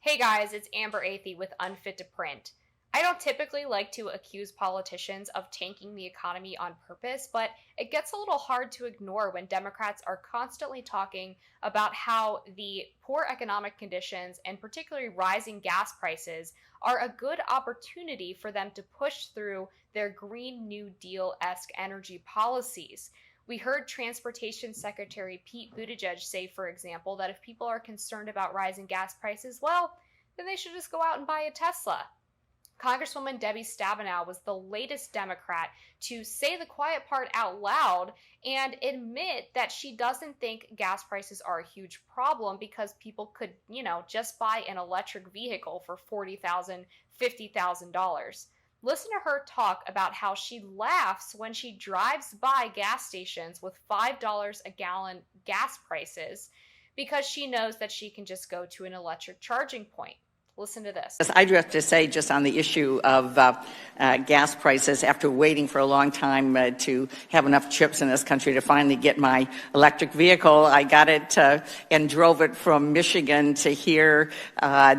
Hey guys, it's Amber Athey with Unfit to Print. I don't typically like to accuse politicians of tanking the economy on purpose, but it gets a little hard to ignore when Democrats are constantly talking about how the poor economic conditions and particularly rising gas prices are a good opportunity for them to push through their Green New Deal-esque energy policies. We heard Transportation Secretary Pete Buttigieg say, for example, that if people are concerned about rising gas prices, well, then they should just go out and buy a Tesla. Congresswoman Debbie Stabenow was the latest Democrat to say the quiet part out loud and admit that she doesn't think gas prices are a huge problem because people could, just buy an electric vehicle for $40,000, $50,000. Listen to her talk about how she laughs when she drives by gas stations with $5 a gallon gas prices because she knows that she can just go to an electric charging point. Listen to this. I do have to say, just on the issue of gas prices, after waiting for a long time to have enough chips in this country to finally get my electric vehicle, I got it and drove it from Michigan to here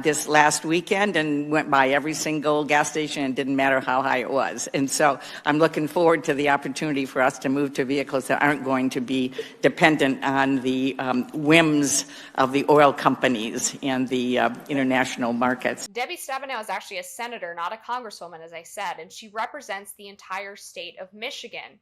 this last weekend and went by every single gas station and didn't matter how high it was. And so I'm looking forward to the opportunity for us to move to vehicles that aren't going to be dependent on the whims of the oil companies and the international markets. Debbie Stabenow is actually a senator, not a congresswoman, as I said, and she represents the entire state of Michigan.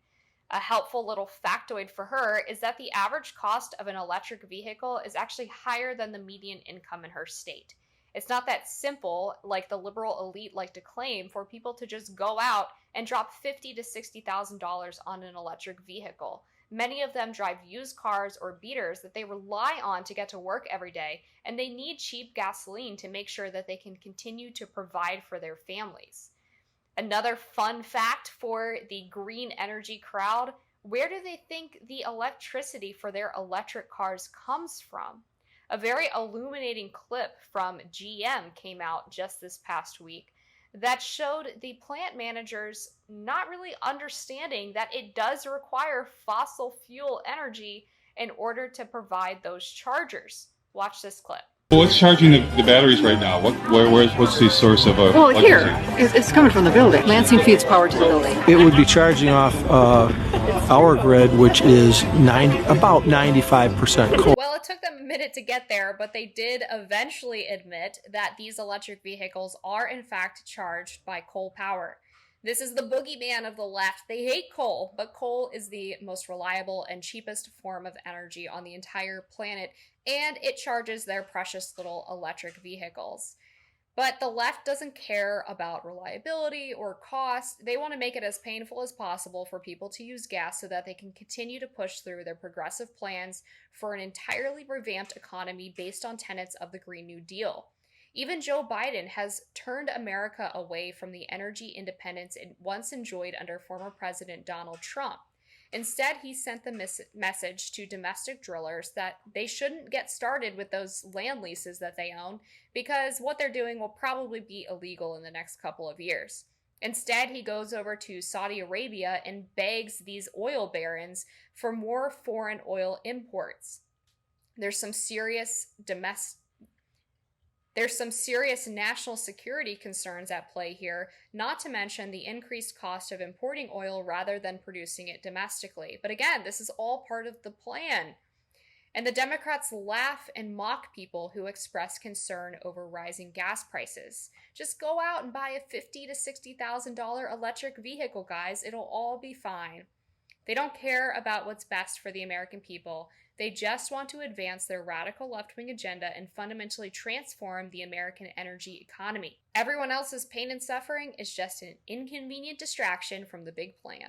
A helpful little factoid for her is that the average cost of an electric vehicle is actually higher than the median income in her state. It's not that simple, like the liberal elite like to claim, for people to just go out and drop $50,000 to $60,000 on an electric vehicle. Many of them drive used cars or beaters that they rely on to get to work every day, and they need cheap gasoline to make sure that they can continue to provide for their families. Another fun fact for the green energy crowd: where do they think the electricity for their electric cars comes from? A very illuminating clip from GM came out just this past week that showed the plant managers not really understanding that it does require fossil fuel energy in order to provide those chargers. Watch this clip. What's charging the batteries right now? What's the source of Well, here, it's coming from the building. Lansing feeds power to the building. It would be charging off our grid, which is about 95% coal. Well, it took them a minute to get there, but they did eventually admit that these electric vehicles are in fact charged by coal power. This is the boogeyman of the left. They hate coal, but coal is the most reliable and cheapest form of energy on the entire planet, and it charges their precious little electric vehicles. But the left doesn't care about reliability or cost. They want to make it as painful as possible for people to use gas so that they can continue to push through their progressive plans for an entirely revamped economy based on tenets of the Green New Deal. Even Joe Biden has turned America away from the energy independence it once enjoyed under former President Donald Trump. Instead, he sent the message to domestic drillers that they shouldn't get started with those land leases that they own because what they're doing will probably be illegal in the next couple of years. Instead, he goes over to Saudi Arabia and begs these oil barons for more foreign oil imports. There's some serious national security concerns at play here, not to mention the increased cost of importing oil rather than producing it domestically. But again, this is all part of the plan. And the Democrats laugh and mock people who express concern over rising gas prices. Just go out and buy a $50,000 to $60,000 electric vehicle, guys. It'll all be fine. They don't care about what's best for the American people. They just want to advance their radical left-wing agenda and fundamentally transform the American energy economy. Everyone else's pain and suffering is just an inconvenient distraction from the big plan.